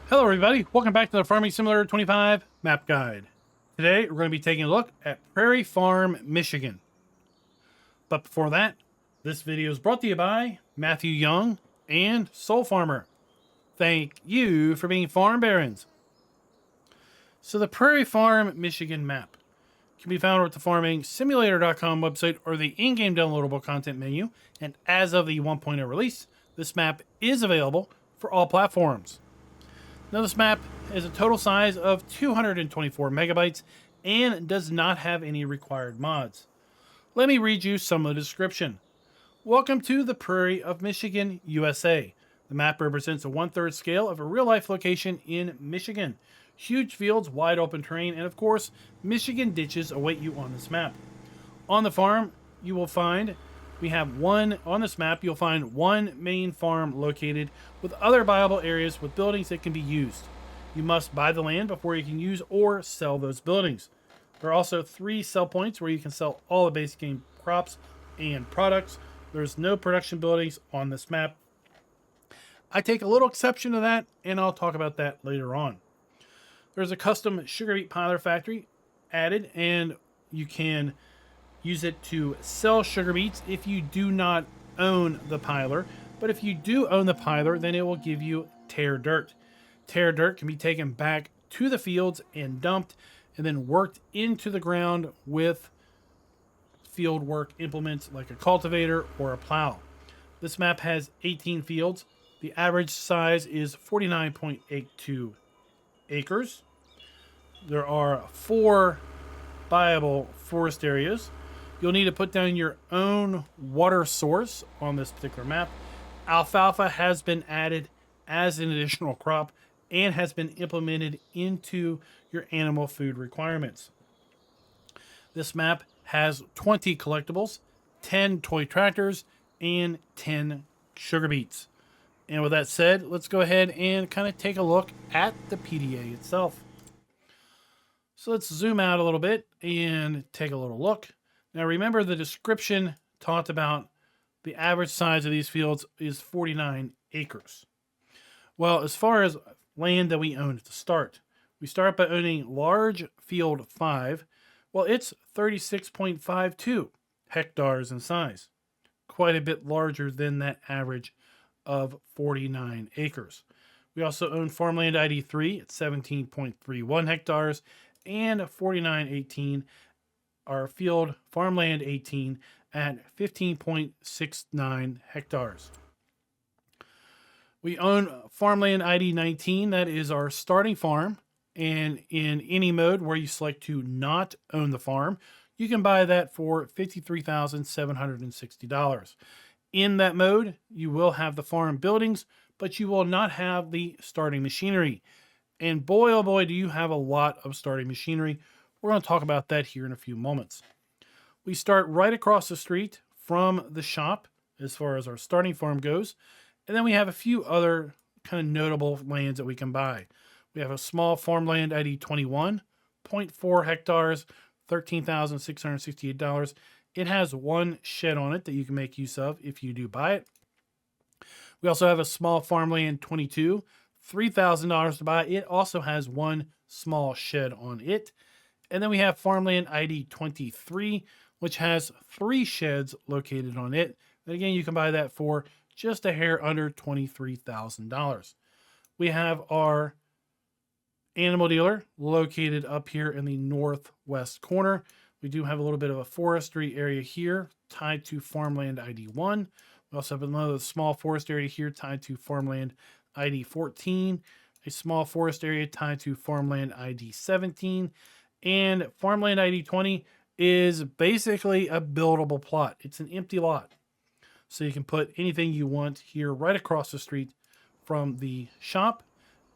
Hello everybody, welcome back to the Farming Simulator 25 map guide. Today we're going to be taking a look at Prairie Farm, Michigan. But before that, this video is brought to you by Matthew Young and Soul Farmer. Thank you for being farm barons. So the Prairie Farm, Michigan map can be found at the farmingsimulator.com website or the in-game downloadable content menu, and as of the 1.0 release, this map is available for all platforms. Now this map has a total size of 224 megabytes and does not have any required mods. Let me read you some of the description. Welcome to the Prairie of Michigan, USA. The map represents a 1/3 scale of a real-life location in Michigan. Huge fields, wide open terrain, and of course, Michigan ditches await you on this map. On the farm, you will find on this map, you'll find one main farm located with other buyable areas with buildings that can be used. You must buy the land before you can use or sell those buildings. There are also 3 sell points where you can sell all the basic game crops and products. There's no production buildings on this map. I take a little exception to that, and I'll talk about that later on. There's a custom sugar beet piler factory added, and you can use it to sell sugar beets if you do not own the piler. But if you do own the piler, then it will give you tare dirt. Tare dirt can be taken back to the fields and dumped and then worked into the ground with field work implements like a cultivator or a plow. This map has 18 fields. The average size is 49.82 acres. There are 4 buyable forest areas. You'll need to put down your own water source on this particular map. Alfalfa has been added as an additional crop and has been implemented into your animal food requirements. This map has 20 collectibles, 10 toy tractors, and 10 sugar beets. And with that said, let's go ahead and kind of take a look at the PDA itself. So let's zoom out a little bit and take a little look. Now remember, the description talked about the average size of these fields is 49 acres. Well, as far as land that we own at the start, we start by owning large field 5. Well, it's 36.52 hectares in size. Quite a bit larger than that average of 49 acres. We also own farmland ID 3 at 17.31 hectares and 4918 our field farmland 18 at 15.69 hectares. We own farmland ID 19, that is our starting farm, and in any mode where you select to not own the farm, you can buy that for $53,760. In that mode, you will have the farm buildings, but you will not have the starting machinery. And boy, oh boy, do you have a lot of starting machinery. We're going to talk about that here in a few moments. We start right across the street from the shop as far as our starting farm goes. And then we have a few other kind of notable lands that we can buy. We have a small farmland ID 21, 0.4 hectares, $13,668. It has 1 shed on it that you can make use of if you do buy it. We also have a small farmland 22, $3,000 to buy. It also has 1 small shed on it. And then we have farmland ID 23, which has 3 sheds located on it. And again, you can buy that for just a hair under $23,000. We have our animal dealer located up here in the northwest corner. We do have a little bit of a forestry area here tied to farmland ID 1. We also have another small forest area here tied to farmland ID 14, a small forest area tied to farmland ID 17, and farmland ID 20 is basically a buildable plot. It's an empty lot. So you can put anything you want here right across the street from the shop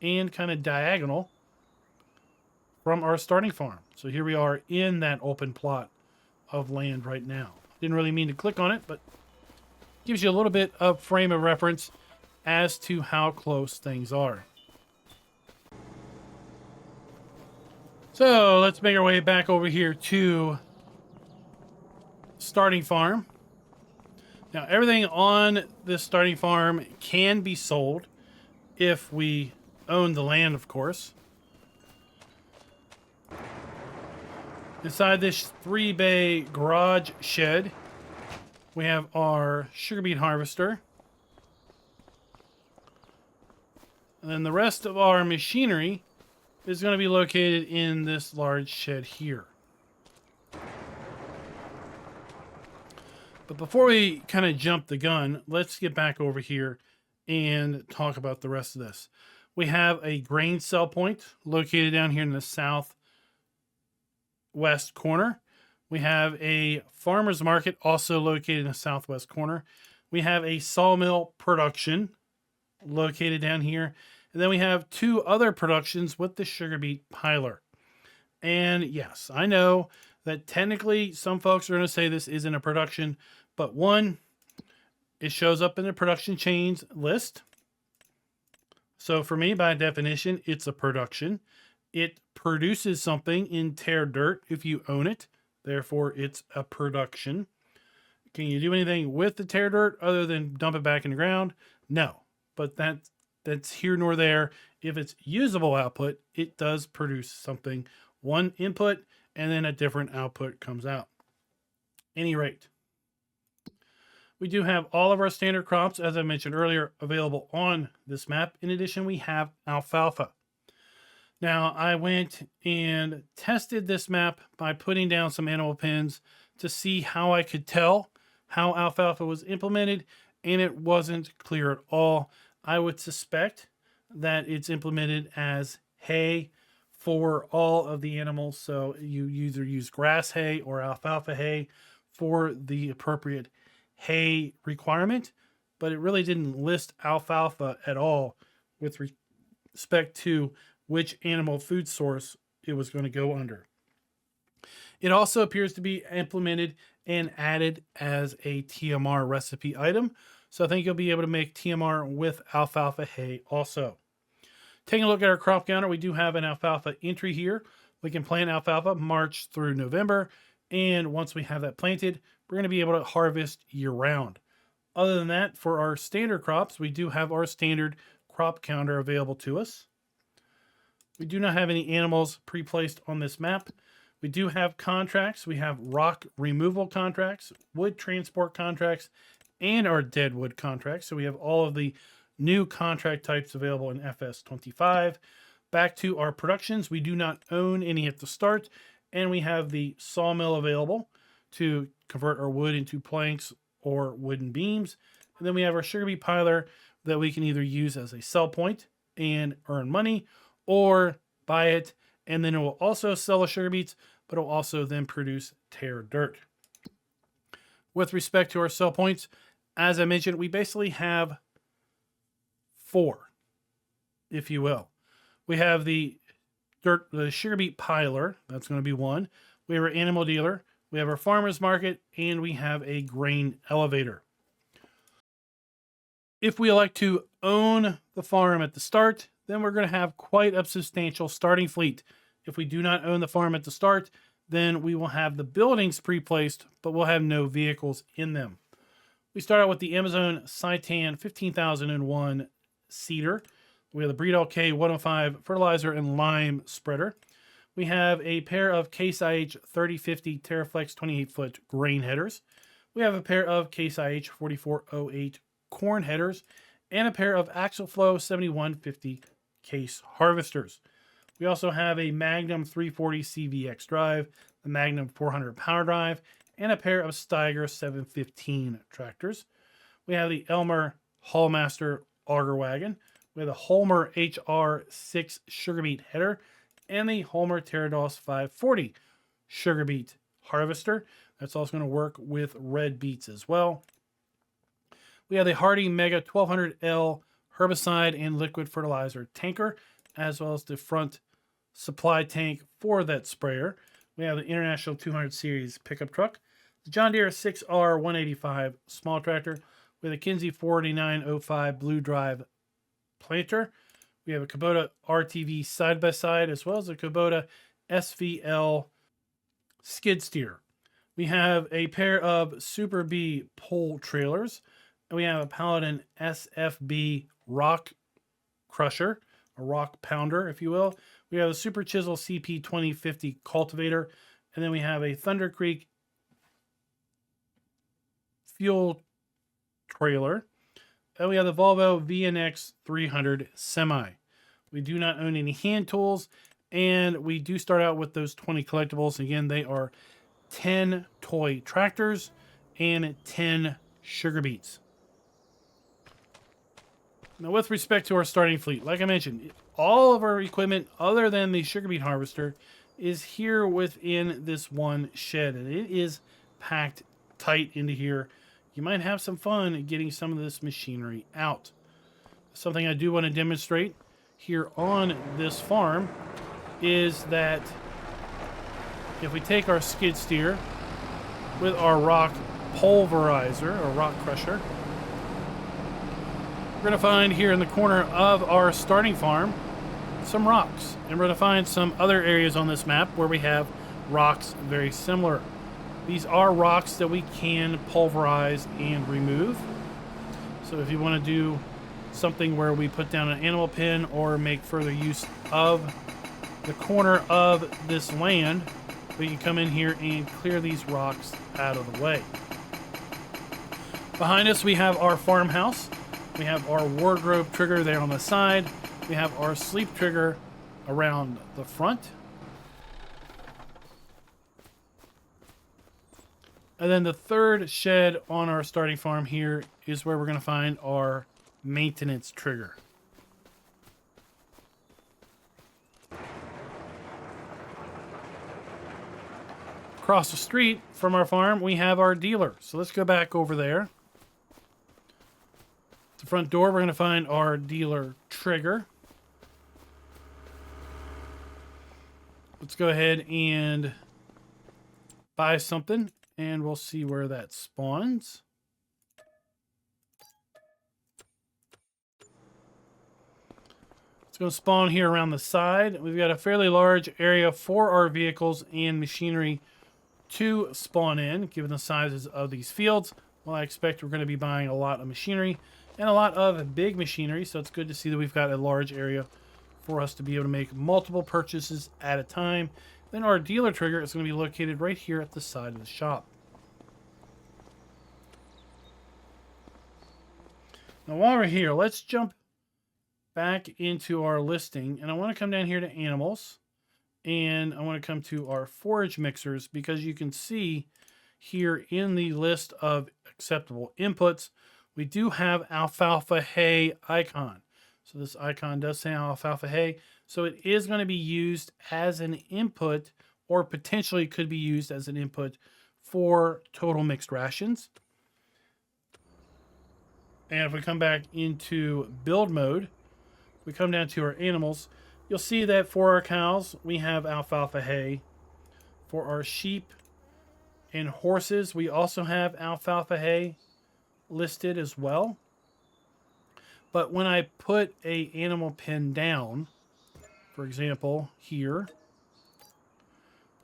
and kind of diagonal from our starting farm. So here we are in that open plot of land right now. Didn't really mean to click on it, but gives you a little bit of frame of reference as to how close things are. So let's make our way back over here to starting farm. Now everything on this starting farm can be sold if we own the land, of course. Inside this 3-bay garage shed, we have our sugar beet harvester. And then the rest of our machinery is going to be located in this large shed here. But before we kind of jump the gun, let's get back over here and talk about the rest of this. We have a grain sell point located down here in the southwest corner. We have a farmer's market also located in the southwest corner. We have a sawmill production located down here. And then we have 2 other productions with the sugar beet piler. And yes, I know that technically some folks are going to say this isn't a production, but one, it shows up in the production chains list. So for me, by definition, it's a production. It produces something in tare dirt if you own it. Therefore, it's a production. Can you do anything with the tare dirt other than dump it back in the ground? No, but that's here nor there. If it's usable output, it does produce something. One input, and then a different output comes out. Any rate, we do have all of our standard crops, as I mentioned earlier, available on this map. In addition, we have alfalfa. Now, I went and tested this map by putting down some animal pens to see how I could tell how alfalfa was implemented, and it wasn't clear at all. I would suspect that it's implemented as hay for all of the animals. So you either use grass hay or alfalfa hay for the appropriate hay requirement, but it really didn't list alfalfa at all with respect to which animal food source it was going to go under. It also appears to be implemented and added as a TMR recipe item. So I think you'll be able to make TMR with alfalfa hay also. Taking a look at our crop counter, we do have an alfalfa entry here. We can plant alfalfa March through November. And once we have that planted, we're going to be able to harvest year round. Other than that, for our standard crops, we do have our standard crop counter available to us. We do not have any animals pre-placed on this map. We do have contracts. We have rock removal contracts, wood transport contracts, and our dead wood contracts. So we have all of the new contract types available in FS25. Back to our productions. We do not own any at the start, and we have the sawmill available to convert our wood into planks or wooden beams. And then we have our sugar beet piler that we can either use as a sell point and earn money, or buy it, and then it will also sell the sugar beets, but it will also then produce tare dirt. With respect to our sell points, as I mentioned, we basically have 4, if you will. We have the sugar beet piler, that's going to be 1. We have our animal dealer, we have our farmer's market, and we have a grain elevator. If we elect to own the farm at the start, then we're going to have quite a substantial starting fleet. If we do not own the farm at the start, then we will have the buildings pre-placed, but we'll have no vehicles in them. We start out with the Amazon Citan 15001 seeder. We have the Breed LK 105 fertilizer and lime spreader. We have a pair of Case IH 3050 Terraflex 28-foot grain headers. We have a pair of Case IH 4408 corn headers, and a pair of Axleflow 7150 case harvesters. We also have a Magnum 340 CVX drive, the Magnum 400 power drive, and a pair of Steiger 715 tractors. We have the Elmer Hallmaster auger wagon. We have the Holmer HR6 sugar beet header, and the Holmer Terrados 540 sugar beet harvester. That's also going to work with red beets as well. We have the Hardy Mega 1200L herbicide and liquid fertilizer tanker, as well as the front supply tank for that sprayer. We have the International 200 Series pickup truck, the John Deere 6R 185 small tractor, with a Kinsey 4905 blue drive planter. We have a Kubota RTV side-by-side, as well as a Kubota SVL skid steer. We have a pair of Super B pole trailers, and we have a Paladin SFB rock crusher a rock pounder, if you will. We have a Super Chisel CP 2050 cultivator, and then we have a Thunder Creek fuel trailer. And we have the Volvo VNX 300 semi. We do not own any hand tools, and we do start out with those 20 collectibles. Again, they are 10 toy tractors and 10 sugar beets. Now, with respect to our starting fleet, like I mentioned, all of our equipment other than the sugar beet harvester is here within this one shed, and it is packed tight into here. You might have some fun getting some of this machinery out. Something I do want to demonstrate here on this farm is that if we take our skid steer with our rock pulverizer or rock crusher, we're going to find here in the corner of our starting farm some rocks. And we're going to find some other areas on this map where we have rocks very similar. These are rocks that we can pulverize and remove. So if you want to do something where we put down an animal pen or make further use of the corner of this land, we can come in here and clear these rocks out of the way. Behind us we have our farmhouse. We have our wardrobe trigger there on the side. We have our sleep trigger around the front. And then the third shed on our starting farm here is where we're going to find our maintenance trigger. Across the street from our farm, we have our dealer. So let's go back over there. At the front door, we're going to find our dealer trigger. Let's go ahead and buy something, and we'll see where that spawns. It's going to spawn here around the side. We've got a fairly large area for our vehicles and machinery to spawn in, given the sizes of these fields. Well, I expect we're going to be buying a lot of machinery and a lot of big machinery, so it's good to see that we've got a large area for us to be able to make multiple purchases at a time. Then our dealer trigger is going to be located right here at the side of the shop. Now, while we're here, let's jump back into our listing, and I want to come down here to animals, and I want to come to our forage mixers, because you can see here in the list of acceptable inputs, we do have alfalfa hay icon. So this icon does say alfalfa hay, so it is going to be used as an input, or potentially could be used as an input for total mixed rations. And if we come back into build mode, we come down to our animals, you'll see that for our cows, we have alfalfa hay. For our sheep and horses, we also have alfalfa hay listed as well. But when I put a animal pen down, for example, here,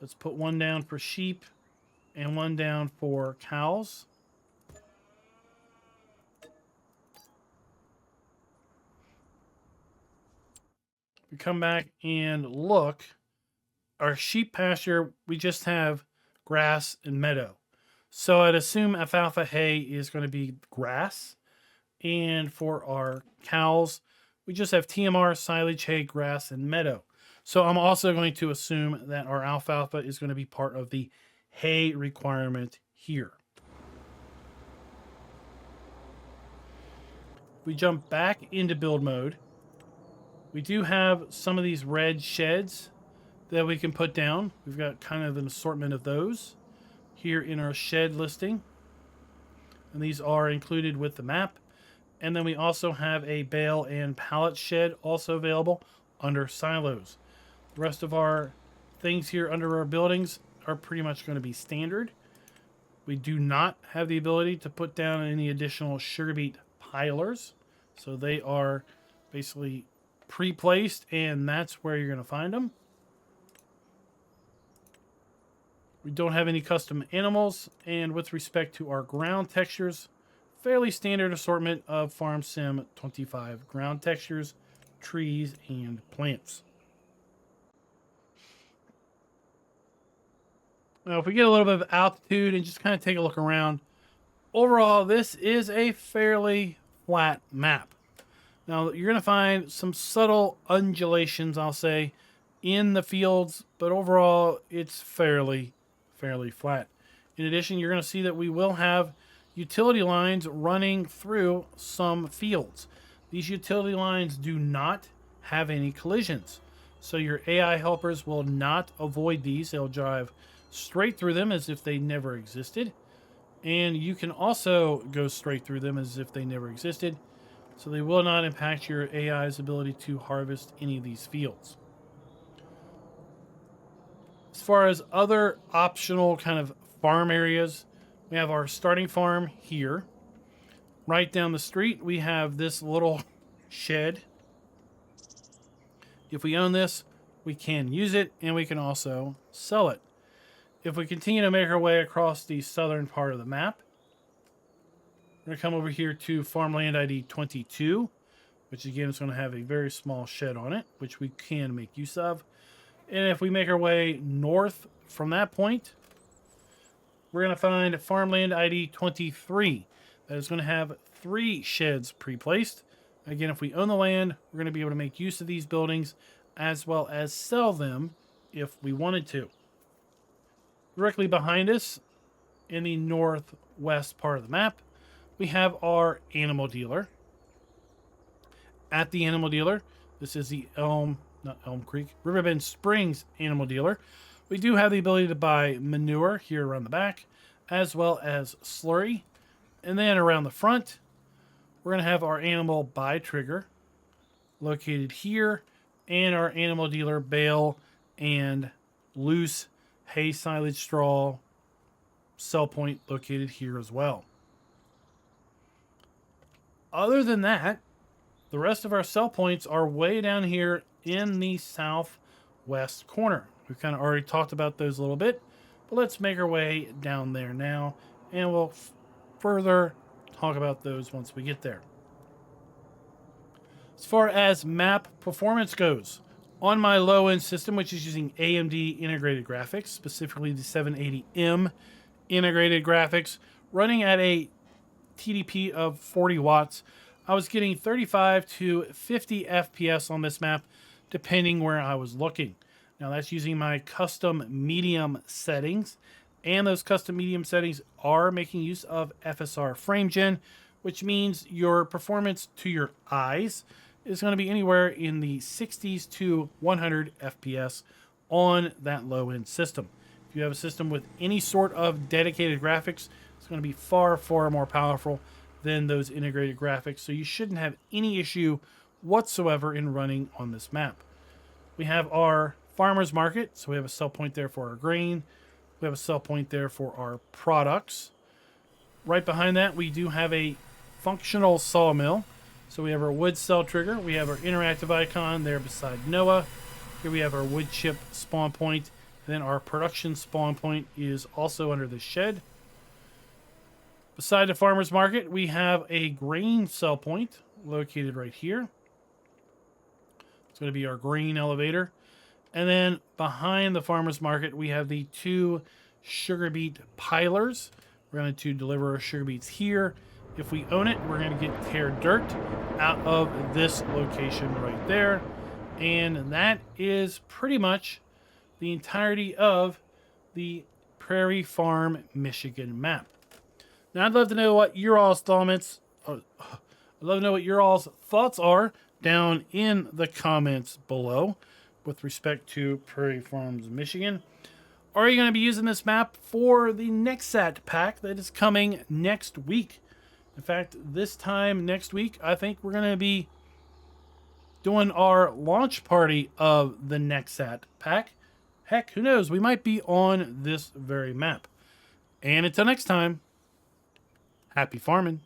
let's put one down for sheep and one down for cows. We come back and look. Our sheep pasture, we just have grass and meadow. So I'd assume alfalfa hay is going to be grass. And for our cows, we just have TMR, silage, hay, grass, and meadow. So I'm also going to assume that our alfalfa is going to be part of the hay requirement here. We jump back into build mode. We do have some of these red sheds that we can put down. We've got kind of an assortment of those here in our shed listing. And these are included with the map. And then we also have a bale and pallet shed also available under silos. The rest of our things here under our buildings are pretty much going to be standard. We do not have the ability to put down any additional sugar beet pilers. So they are basically pre-placed, and that's where you're going to find them. We don't have any custom animals, and with respect to our ground textures, fairly standard assortment of Farm Sim 25 ground textures trees and plants. Now, if we get a little bit of altitude and just kind of take a look around, overall, this is a fairly flat map. Now, you're going to find some subtle undulations, I'll say, in the fields, but overall, it's fairly flat. In addition, you're going to see that we will have utility lines running through some fields. These utility lines do not have any collisions, so your AI helpers will not avoid these. They'll drive straight through them as if they never existed, and you can also go straight through them as if they never existed, so they will not impact your AI's ability to harvest any of these fields. As far as other optional kind of farm areas, we have our starting farm here. Right down the street, we have this little shed. If we own this, we can use it, and we can also sell it. If we continue to make our way across the southern part of the map, we're going to come over here to farmland ID 22, which again is going to have a very small shed on it, which we can make use of. And if we make our way north from that point, we're going to find farmland ID 23. That is going to have 3 sheds pre-placed. Again, if we own the land, we're going to be able to make use of these buildings as well as sell them if we wanted to. Directly behind us, in the northwest part of the map, we have our animal dealer. At the animal dealer, this is the Riverbend Springs animal dealer. We do have the ability to buy manure here around the back, as well as slurry. And then around the front, we're going to have our animal buy trigger located here, and our animal dealer bale and loose hay, silage, straw sell point located here as well. Other than that, the rest of our sell points are way down here in the southwest corner. We've kind of already talked about those a little bit, but let's make our way down there now, and we'll further talk about those once we get there. As far as map performance goes, on my low-end system, which is using AMD integrated graphics, specifically the 780M integrated graphics, running at a TDP of 40 watts, I was getting 35 to 50 FPS on this map, depending where I was looking. Now, that's using my custom medium settings, and those custom medium settings are making use of FSR frame gen, which means your performance to your eyes is going to be anywhere in the 60s to 100 FPS on that low-end system. If you have a system with any sort of dedicated graphics, it's going to be far more powerful than those integrated graphics, so you shouldn't have any issue whatsoever in running on this map. We have our farmers market, so we have a sell point there for our grain. We have a sell point there for our products. Right behind that, we do have a functional sawmill. So we have our wood cell trigger. We have our interactive icon there beside Noah. Here we have our wood chip spawn point. And then our production spawn point is also under the shed. Beside the farmer's market, we have a grain sell point located right here. It's going to be our grain elevator. And then behind the farmer's market, we have the 2 sugar beet pilers. We're going to deliver our sugar beets here. If we own it, we're going to get tare dirt out of this location right there. And that is pretty much the entirety of the Prairie Farm Michigan map. Now, I'd love to know what your all's thoughts. I'd love to know what your all's thoughts are down in the comments below with respect to Prairie Farms Michigan. Are you going to be using this map for the Nexat pack that is coming next week? In fact, this time next week, I think we're going to be doing our launch party of the Nexat pack. Heck, who knows? We might be on this very map. And until next time, happy farming.